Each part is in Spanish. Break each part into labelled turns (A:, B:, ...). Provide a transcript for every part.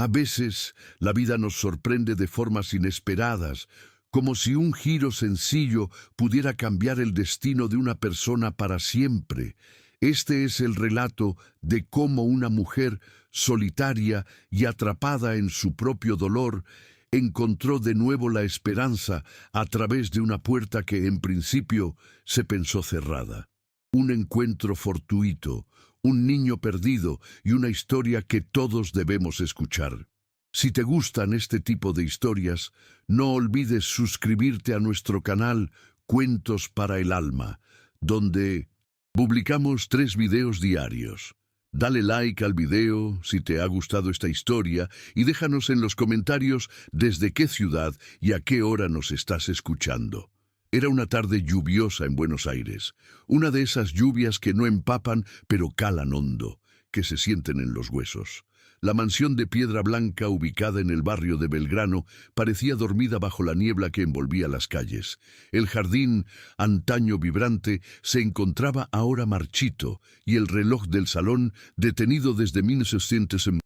A: A veces la vida nos sorprende de formas inesperadas, como si un giro sencillo pudiera cambiar el destino de una persona para siempre. Este es el relato de cómo una mujer solitaria y atrapada en su propio dolor encontró de nuevo la esperanza a través de una puerta que en principio se pensó cerrada. Un encuentro fortuito, un niño perdido y una historia que todos debemos escuchar. Si te gustan este tipo de historias, no olvides suscribirte a nuestro canal Cuentos para el Alma, donde publicamos 3 videos diarios. Dale like al video si te ha gustado esta historia y déjanos en los comentarios desde qué ciudad y a qué hora nos estás escuchando. Era una tarde lluviosa en Buenos Aires, una de esas lluvias que no empapan pero calan hondo, que se sienten en los huesos. La mansión de piedra blanca ubicada en el barrio de Belgrano parecía dormida bajo la niebla que envolvía las calles. El jardín, antaño vibrante, se encontraba ahora marchito y el reloj del salón, detenido desde 1900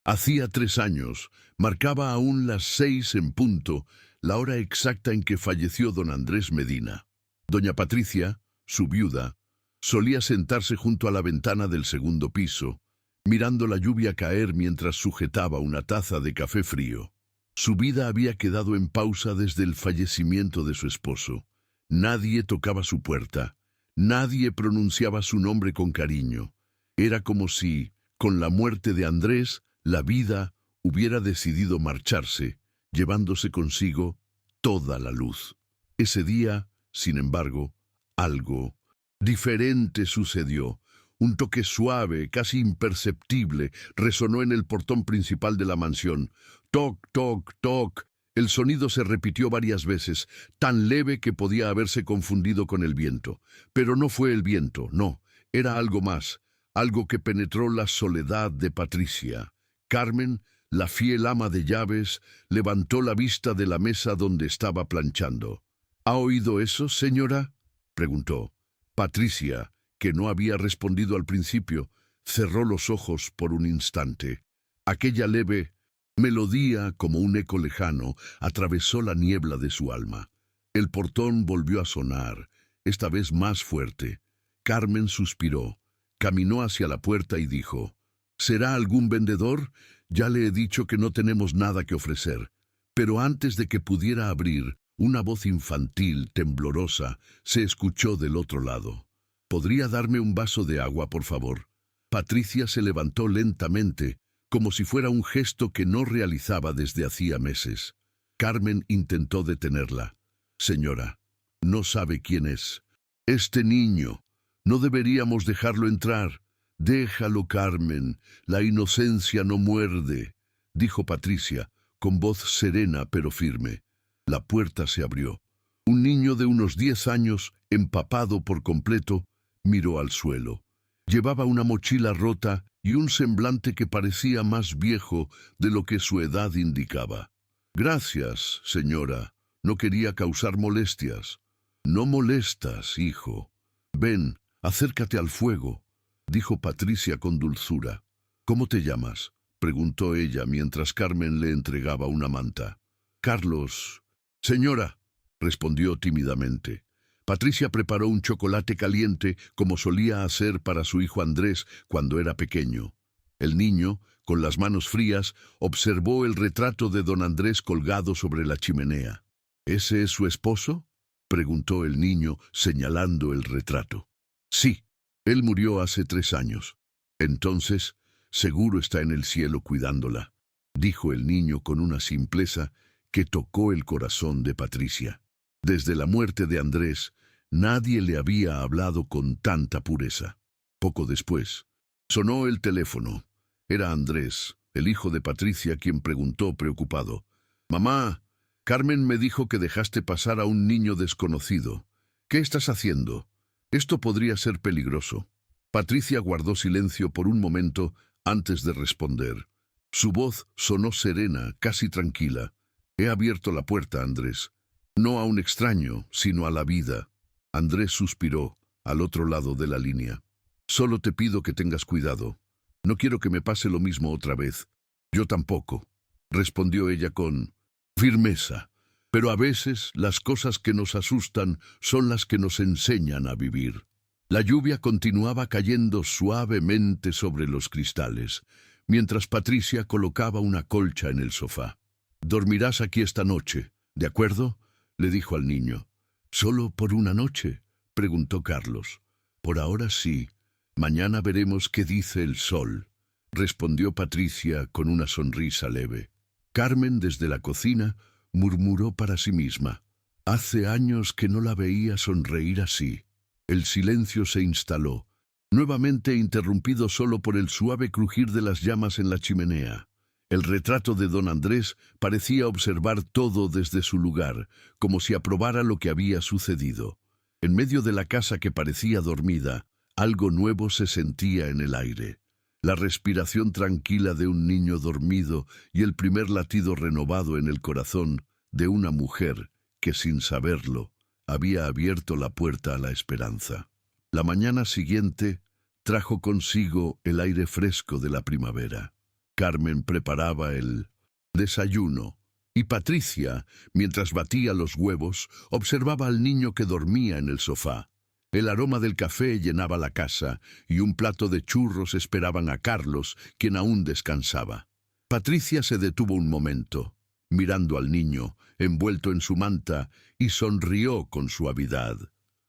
A: hacía 3 años, marcaba aún las 6 en punto, la hora exacta en que falleció don Andrés Medina. Doña Patricia, su viuda, solía sentarse junto a la ventana del segundo piso, mirando la lluvia caer mientras sujetaba una taza de café frío. Su vida había quedado en pausa desde el fallecimiento de su esposo. Nadie tocaba su puerta, nadie pronunciaba su nombre con cariño. Era como si, con la muerte de Andrés, la vida hubiera decidido marcharse, llevándose consigo toda la luz. Ese día, sin embargo, algo diferente sucedió. Un toque suave, casi imperceptible, resonó en el portón principal de la mansión. Toc, toc, toc. El sonido se repitió varias veces, tan leve que podía haberse confundido con el viento. Pero no fue el viento, no. Era algo más, algo que penetró la soledad de Patricia. Carmen, la fiel ama de llaves, levantó la vista de la mesa donde estaba planchando. ¿Ha oído eso, señora?, preguntó. Patricia, que no había respondido al principio, cerró los ojos por un instante. Aquella leve melodía, como un eco lejano, atravesó la niebla de su alma. El portón volvió a sonar, esta vez más fuerte. Carmen suspiró, caminó hacia la puerta y dijo: «¿Será algún vendedor? Ya le he dicho que no tenemos nada que ofrecer». Pero antes de que pudiera abrir, una voz infantil, temblorosa, se escuchó del otro lado. «¿Podría darme un vaso de agua, por favor?». Patricia se levantó lentamente, como si fuera un gesto que no realizaba desde hacía meses. Carmen intentó detenerla. «Señora, no sabe quién es. Este niño. No deberíamos dejarlo entrar». «Déjalo, Carmen. La inocencia no muerde», dijo Patricia, con voz serena pero firme. La puerta se abrió. Un niño de unos 10 años, empapado por completo, miró al suelo. Llevaba una mochila rota y un semblante que parecía más viejo de lo que su edad indicaba. «Gracias, señora. No quería causar molestias». «No molestas, hijo. Ven, acércate al fuego», dijo Patricia con dulzura. «¿Cómo te llamas?», preguntó ella mientras Carmen le entregaba una manta. «Carlos». «Señora», respondió tímidamente. Patricia preparó un chocolate caliente como solía hacer para su hijo Andrés cuando era pequeño. El niño, con las manos frías, observó el retrato de don Andrés colgado sobre la chimenea. «¿Ese es su esposo?», preguntó el niño, señalando el retrato. «Sí, él murió hace 3 años. Entonces, seguro está en el cielo cuidándola», dijo el niño con una simpleza que tocó el corazón de Patricia. Desde la muerte de Andrés, nadie le había hablado con tanta pureza. Poco después, sonó el teléfono. Era Andrés, el hijo de Patricia, quien preguntó preocupado: «Mamá, Carmen me dijo que dejaste pasar a un niño desconocido. ¿Qué estás haciendo? Esto podría ser peligroso». Patricia guardó silencio por un momento antes de responder. Su voz sonó serena, casi tranquila. «He abierto la puerta, Andrés. No a un extraño, sino a la vida». Andrés suspiró, al otro lado de la línea. «Solo te pido que tengas cuidado. No quiero que me pase lo mismo otra vez». Yo tampoco, respondió ella con firmeza. Pero a veces las cosas que nos asustan son las que nos enseñan a vivir. La lluvia continuaba cayendo suavemente sobre los cristales, mientras Patricia colocaba una colcha en el sofá. «Dormirás aquí esta noche, ¿de acuerdo?», le dijo al niño. «¿Solo por una noche?», preguntó Carlos. «Por ahora sí. Mañana veremos qué dice el sol», respondió Patricia con una sonrisa leve. Carmen, desde la cocina, murmuró para sí misma. Hace años que no la veía sonreír así. El silencio se instaló, nuevamente interrumpido solo por el suave crujir de las llamas en la chimenea. El retrato de don Andrés parecía observar todo desde su lugar, como si aprobara lo que había sucedido. En medio de la casa que parecía dormida, algo nuevo se sentía en el aire. La respiración tranquila de un niño dormido y el primer latido renovado en el corazón de una mujer que, sin saberlo, había abierto la puerta a la esperanza. La mañana siguiente trajo consigo el aire fresco de la primavera. Carmen preparaba el desayuno y Patricia, mientras batía los huevos, observaba al niño que dormía en el sofá. El aroma del café llenaba la casa y un plato de churros esperaban a Carlos, quien aún descansaba. Patricia se detuvo un momento, mirando al niño, envuelto en su manta, y sonrió con suavidad.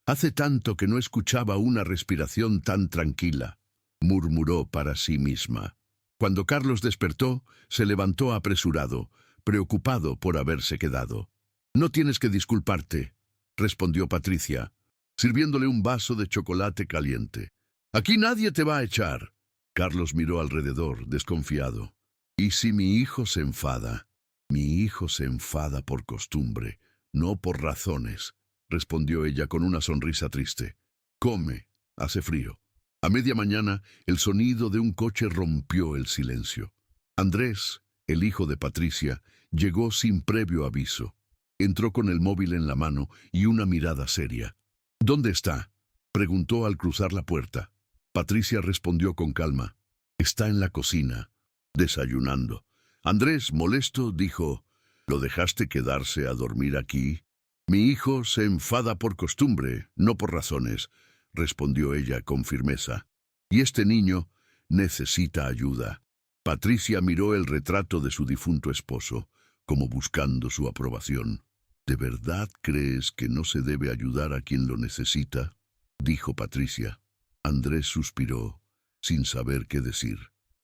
A: «Hace tanto que no escuchaba una respiración tan tranquila», murmuró para sí misma. Cuando Carlos despertó, se levantó apresurado, preocupado por haberse quedado. «No tienes que disculparte», respondió Patricia, sirviéndole un vaso de chocolate caliente. «Aquí nadie te va a echar». Carlos miró alrededor, desconfiado. «¿Y si mi hijo se enfada?» «Mi hijo se enfada por costumbre, no por razones», respondió ella con una sonrisa triste. «Come, hace frío». A media mañana, el sonido de un coche rompió el silencio. Andrés, el hijo de Patricia, llegó sin previo aviso. Entró con el móvil en la mano y una mirada seria. «¿Dónde está?», preguntó al cruzar la puerta. Patricia respondió con calma. «Está en la cocina, desayunando». Andrés, molesto, dijo: «¿Lo dejaste quedarse a dormir aquí?». «Mi hijo se enfada por costumbre, no por razones», respondió ella con firmeza. «Y este niño necesita ayuda». Patricia miró el retrato de su difunto esposo, como buscando su aprobación. «¿De verdad crees que no se debe ayudar a quien lo necesita?», dijo Patricia. Andrés suspiró, sin saber qué decir.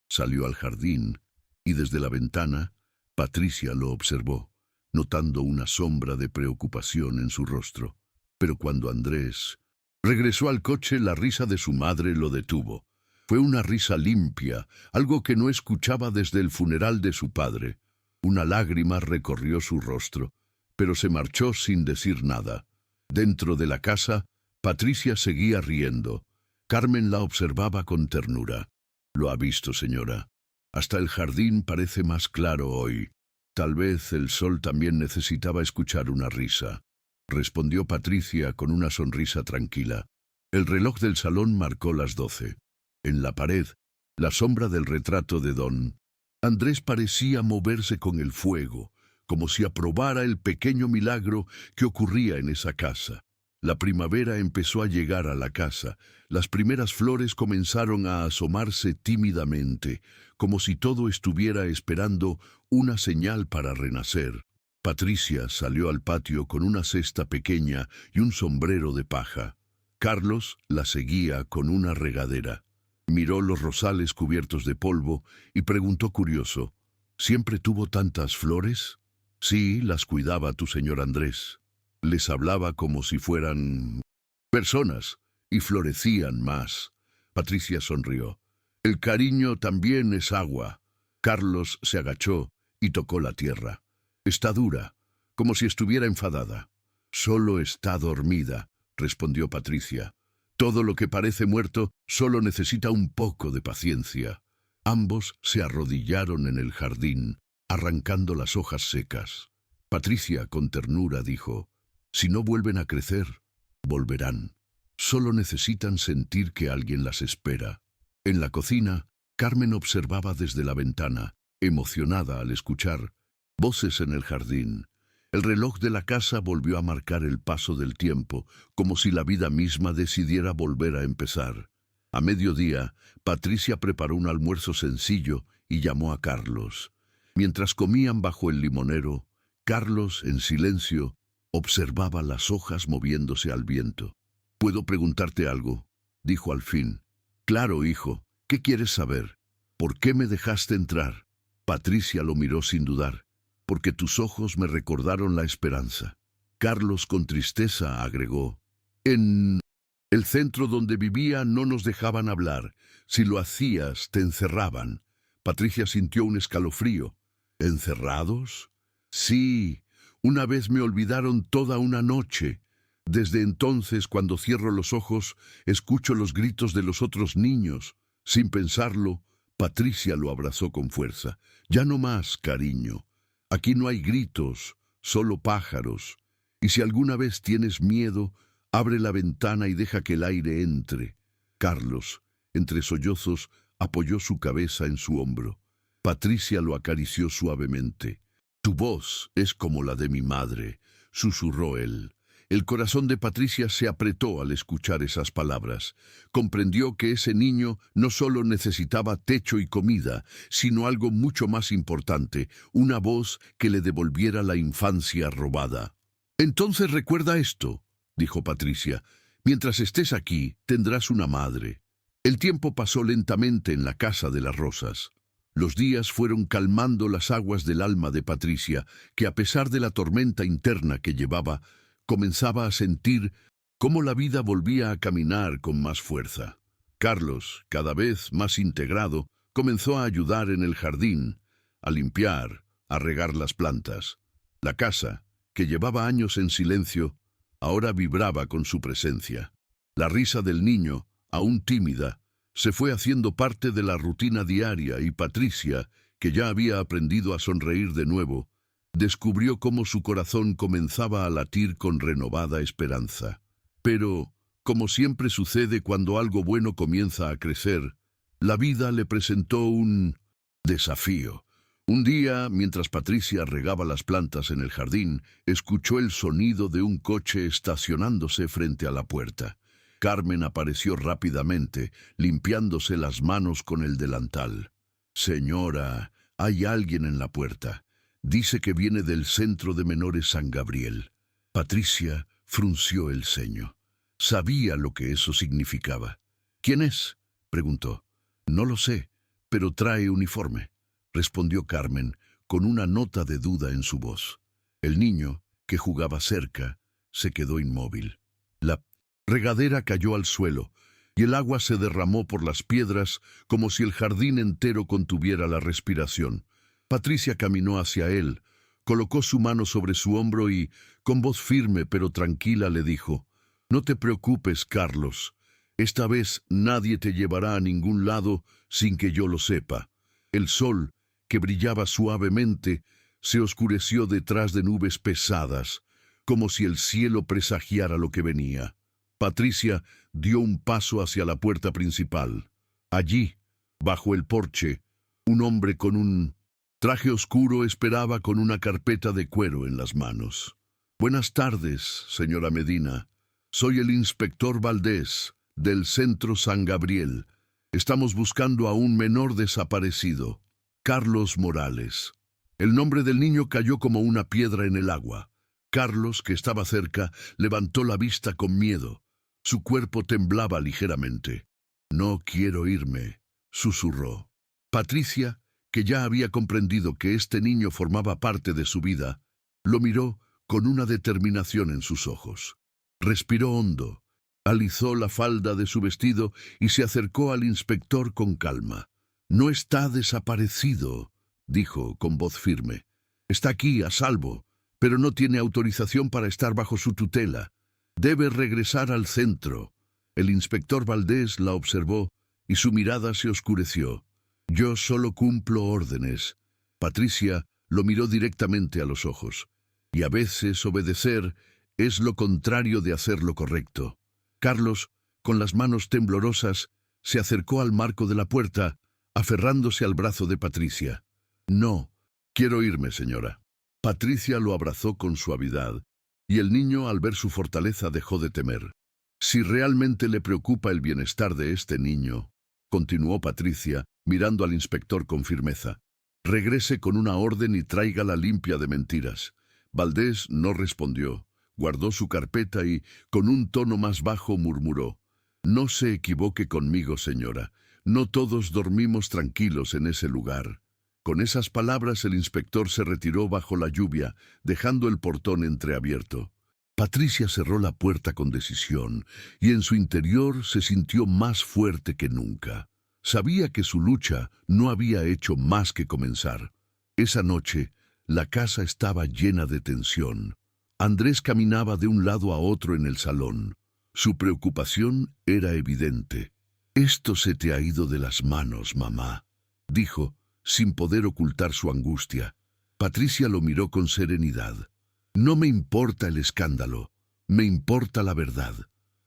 A: Salió al jardín y desde la ventana Patricia lo observó, notando una sombra de preocupación en su rostro. Pero cuando Andrés regresó al coche, la risa de su madre lo detuvo. Fue una risa limpia, algo que no escuchaba desde el funeral de su padre. Una lágrima recorrió su rostro, pero se marchó sin decir nada. Dentro de la casa, Patricia seguía riendo. Carmen la observaba con ternura. «Lo ha visto, señora. Hasta el jardín parece más claro hoy. Tal vez el sol también necesitaba escuchar una risa», respondió Patricia con una sonrisa tranquila. El reloj del salón marcó las 12. En la pared, la sombra del retrato de don Andrés parecía moverse con el fuego, como si aprobara el pequeño milagro que ocurría en esa casa. La primavera empezó a llegar a la casa. Las primeras flores comenzaron a asomarse tímidamente, como si todo estuviera esperando una señal para renacer. Patricia salió al patio con una cesta pequeña y un sombrero de paja. Carlos la seguía con una regadera. Miró los rosales cubiertos de polvo y preguntó curioso: «¿Siempre tuvo tantas flores?». «Sí, las cuidaba tu señor Andrés. Les hablaba como si fueran personas y florecían más». Patricia sonrió. «El cariño también es agua». Carlos se agachó y tocó la tierra. «Está dura, como si estuviera enfadada». «Solo está dormida», respondió Patricia. «Todo lo que parece muerto solo necesita un poco de paciencia». Ambos se arrodillaron en el jardín, arrancando las hojas secas. Patricia, con ternura, dijo: «Si no vuelven a crecer, volverán. Solo necesitan sentir que alguien las espera». En la cocina, Carmen observaba desde la ventana, emocionada al escuchar voces en el jardín. El reloj de la casa volvió a marcar el paso del tiempo, como si la vida misma decidiera volver a empezar. A mediodía, Patricia preparó un almuerzo sencillo y llamó a Carlos. Mientras comían bajo el limonero, Carlos, en silencio, observaba las hojas moviéndose al viento. «¿Puedo preguntarte algo?», dijo al fin. «Claro, hijo. ¿Qué quieres saber? ¿Por qué me dejaste entrar?». Patricia lo miró sin dudar. «Porque tus ojos me recordaron la esperanza». Carlos, con tristeza, agregó: «En el centro donde vivía no nos dejaban hablar. Si lo hacías, te encerraban». Patricia sintió un escalofrío. «¿Encerrados?». «Sí, una vez me olvidaron toda una noche. Desde entonces, cuando cierro los ojos, escucho los gritos de los otros niños». Sin pensarlo, Patricia lo abrazó con fuerza. «Ya no más, cariño. Aquí no hay gritos, solo pájaros. Y si alguna vez tienes miedo, abre la ventana y deja que el aire entre». Carlos, entre sollozos, apoyó su cabeza en su hombro. Patricia lo acarició suavemente. «Tu voz es como la de mi madre», susurró él. El corazón de Patricia se apretó al escuchar esas palabras. Comprendió que ese niño no solo necesitaba techo y comida, sino algo mucho más importante, una voz que le devolviera la infancia robada. «Entonces recuerda esto», dijo Patricia. «Mientras estés aquí, tendrás una madre». El tiempo pasó lentamente en la casa de las rosas. Los días fueron calmando las aguas del alma de Patricia, que a pesar de la tormenta interna que llevaba, comenzaba a sentir cómo la vida volvía a caminar con más fuerza. Carlos, cada vez más integrado, comenzó a ayudar en el jardín, a limpiar, a regar las plantas. La casa, que llevaba años en silencio, ahora vibraba con su presencia. La risa del niño, aún tímida, se fue haciendo parte de la rutina diaria y Patricia, que ya había aprendido a sonreír de nuevo, descubrió cómo su corazón comenzaba a latir con renovada esperanza. Pero, como siempre sucede cuando algo bueno comienza a crecer, la vida le presentó un desafío. Un día, mientras Patricia regaba las plantas en el jardín, escuchó el sonido de un coche estacionándose frente a la puerta. Carmen apareció rápidamente, limpiándose las manos con el delantal. «Señora, hay alguien en la puerta. Dice que viene del Centro de Menores San Gabriel». Patricia frunció el ceño. Sabía lo que eso significaba. «¿Quién es?», preguntó. «No lo sé, pero trae uniforme», respondió Carmen, con una nota de duda en su voz. El niño, que jugaba cerca, se quedó inmóvil. La regadera cayó al suelo, y el agua se derramó por las piedras como si el jardín entero contuviera la respiración. Patricia caminó hacia él, colocó su mano sobre su hombro y, con voz firme pero tranquila, le dijo: «No te preocupes, Carlos. Esta vez nadie te llevará a ningún lado sin que yo lo sepa». El sol, que brillaba suavemente, se oscureció detrás de nubes pesadas, como si el cielo presagiara lo que venía. Patricia dio un paso hacia la puerta principal. Allí, bajo el porche, un hombre con un traje oscuro esperaba con una carpeta de cuero en las manos. «Buenas tardes, señora Medina. Soy el inspector Valdés, del Centro San Gabriel. Estamos buscando a un menor desaparecido, Carlos Morales». El nombre del niño cayó como una piedra en el agua. Carlos, que estaba cerca, levantó la vista con miedo. Su cuerpo temblaba ligeramente. «No quiero irme», susurró. Patricia, que ya había comprendido que este niño formaba parte de su vida, lo miró con una determinación en sus ojos. Respiró hondo, alisó la falda de su vestido y se acercó al inspector con calma. «No está desaparecido», dijo con voz firme. «Está aquí, a salvo, pero no tiene autorización para estar bajo su tutela. Debe regresar al centro». El inspector Valdés la observó y su mirada se oscureció. «Yo solo cumplo órdenes». Patricia lo miró directamente a los ojos. Y a veces obedecer es lo contrario de hacer lo correcto. Carlos, con las manos temblorosas, se acercó al marco de la puerta, aferrándose al brazo de Patricia. No, quiero irme, señora. Patricia lo abrazó con suavidad, y el niño, al ver su fortaleza, dejó de temer. Si realmente le preocupa el bienestar de este niño, continuó Patricia, mirando al inspector con firmeza, regrese con una orden y tráigala limpia de mentiras. Valdés no respondió. Guardó su carpeta y, con un tono más bajo, murmuró: «No se equivoque conmigo, señora. No todos dormimos tranquilos en ese lugar». Con esas palabras el inspector se retiró bajo la lluvia, dejando el portón entreabierto. Patricia cerró la puerta con decisión, y en su interior se sintió más fuerte que nunca. Sabía que su lucha no había hecho más que comenzar. Esa noche, la casa estaba llena de tensión. Andrés caminaba de un lado a otro en el salón. Su preocupación era evidente. «Esto se te ha ido de las manos, mamá», dijo, sin poder ocultar su angustia. Patricia lo miró con serenidad. «No me importa el escándalo, me importa la verdad».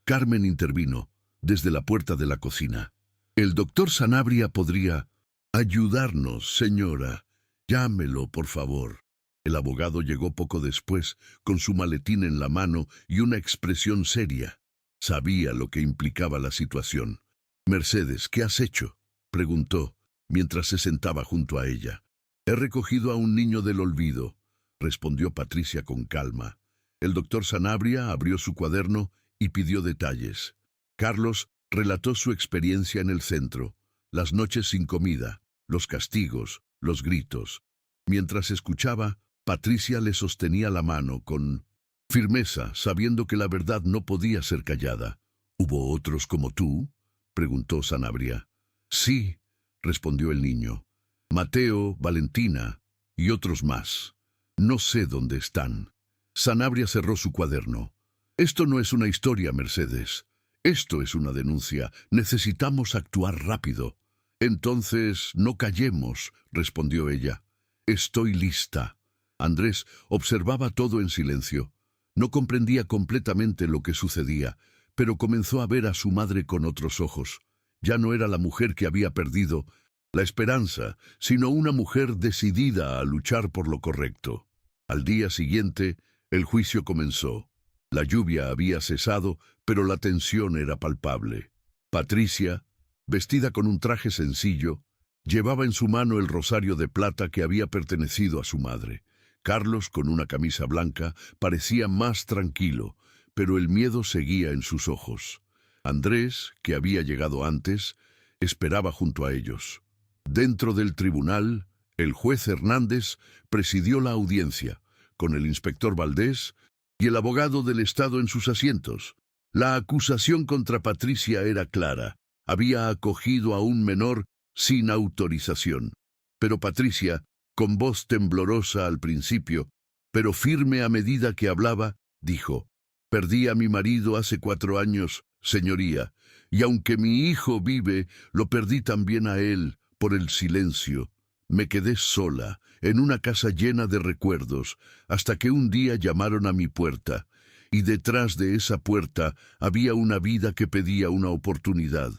A: Carmen intervino, desde la puerta de la cocina. «El doctor Sanabria podría ayudarnos, señora. Llámelo, por favor». El abogado llegó poco después, con su maletín en la mano y una expresión seria. Sabía lo que implicaba la situación. «Mercedes, ¿qué has hecho?», preguntó, mientras se sentaba junto a ella. «He recogido a un niño del olvido», respondió Patricia con calma. El doctor Sanabria abrió su cuaderno y pidió detalles. Carlos relató su experiencia en el centro, las noches sin comida, los castigos, los gritos. Mientras escuchaba, Patricia le sostenía la mano con firmeza, sabiendo que la verdad no podía ser callada. «¿Hubo otros como tú?», preguntó Sanabria. «Sí», respondió el niño. «Mateo, Valentina y otros más. No sé dónde están». Sanabria cerró su cuaderno. «Esto no es una historia, Mercedes. Esto es una denuncia. Necesitamos actuar rápido». «Entonces, no callemos», respondió ella. «Estoy lista». Andrés observaba todo en silencio. No comprendía completamente lo que sucedía, pero comenzó a ver a su madre con otros ojos. Ya no era la mujer que había perdido la esperanza, sino una mujer decidida a luchar por lo correcto. Al día siguiente, el juicio comenzó. La lluvia había cesado, pero la tensión era palpable. Patricia, vestida con un traje sencillo, llevaba en su mano el rosario de plata que había pertenecido a su madre. Carlos, con una camisa blanca, parecía más tranquilo, pero el miedo seguía en sus ojos. Andrés, que había llegado antes, esperaba junto a ellos. Dentro del tribunal, el juez Hernández presidió la audiencia, con el inspector Valdés y el abogado del Estado en sus asientos. La acusación contra Patricia era clara. Había acogido a un menor sin autorización. Pero Patricia, con voz temblorosa al principio, pero firme a medida que hablaba, dijo: «Perdí a mi marido hace 4 años, señoría, y aunque mi hijo vive, lo perdí también a él por el silencio. Me quedé sola, en una casa llena de recuerdos, hasta que un día llamaron a mi puerta, y detrás de esa puerta había una vida que pedía una oportunidad».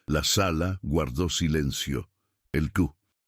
A: La sala guardó silencio. El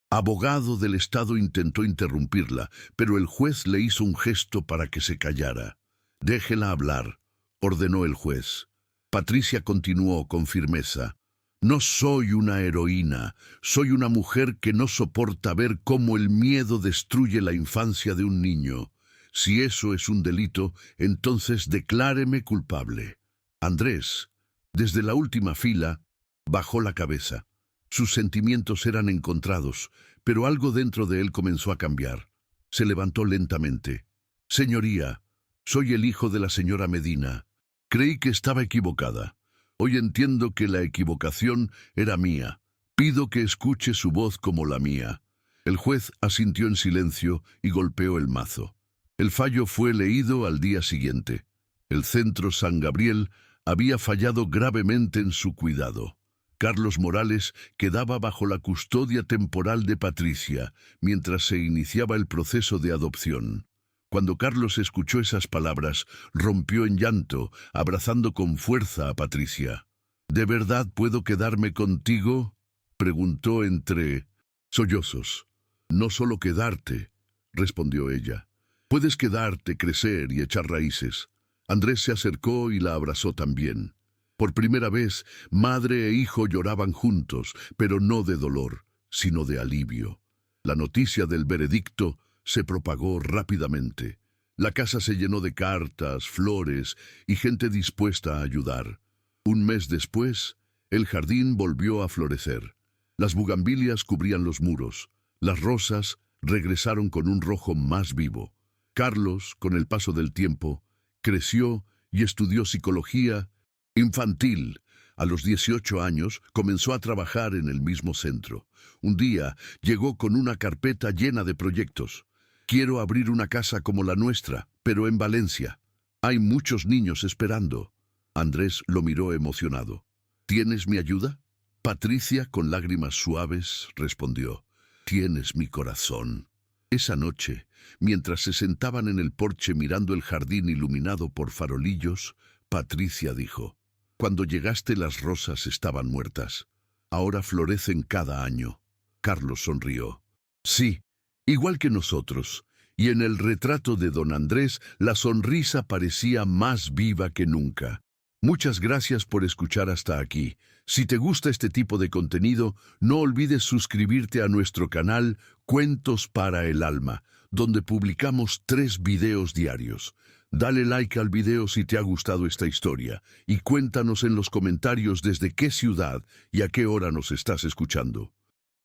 A: abogado del Estado intentó interrumpirla, pero el juez le hizo un gesto para que se callara. «Déjela hablar», ordenó el juez. Patricia continuó con firmeza: «No soy una heroína, soy una mujer que no soporta ver cómo el miedo destruye la infancia de un niño. Si eso es un delito, entonces decláreme culpable». Andrés, desde la última fila, bajó la cabeza. Sus sentimientos eran encontrados, pero algo dentro de él comenzó a cambiar. Se levantó lentamente. «Señoría, soy el hijo de la señora Medina. Creí que estaba equivocada. Hoy entiendo que la equivocación era mía. Pido que escuche su voz como la mía». El juez asintió en silencio y golpeó el mazo. El fallo fue leído al día siguiente. El Centro San Gabriel había fallado gravemente en su cuidado. Carlos Morales quedaba bajo la custodia temporal de Patricia, mientras se iniciaba el proceso de adopción. Cuando Carlos escuchó esas palabras, rompió en llanto, abrazando con fuerza a Patricia. «¿De verdad puedo quedarme contigo?», preguntó entre sollozos. No solo quedarte, respondió ella. Puedes quedarte, crecer y echar raíces. Andrés se acercó y la abrazó también. Por primera vez, madre e hijo lloraban juntos, pero no de dolor, sino de alivio. La noticia del veredicto se propagó rápidamente. La casa se llenó de cartas, flores y gente dispuesta a ayudar. Un mes después, el jardín volvió a florecer. Las bugambilias cubrían los muros. Las rosas regresaron con un rojo más vivo. Carlos, con el paso del tiempo, creció y estudió psicología infantil. A los 18 años comenzó a trabajar en el mismo centro. Un día llegó con una carpeta llena de proyectos. Quiero abrir una casa como la nuestra, pero en Valencia. Hay muchos niños esperando. Andrés lo miró emocionado. ¿Tienes mi ayuda? Patricia, con lágrimas suaves, respondió. Tienes mi corazón. Esa noche, mientras se sentaban en el porche mirando el jardín iluminado por farolillos, Patricia dijo, cuando llegaste las rosas estaban muertas. Ahora florecen cada año. Carlos sonrió. Sí, igual que nosotros. Y en el retrato de don Andrés, la sonrisa parecía más viva que nunca. Muchas gracias por escuchar hasta aquí. Si te gusta este tipo de contenido, no olvides suscribirte a nuestro canal Cuentos para el Alma, donde publicamos 3 videos diarios. Dale like al video si te ha gustado esta historia y cuéntanos en los comentarios desde qué ciudad y a qué hora nos estás escuchando.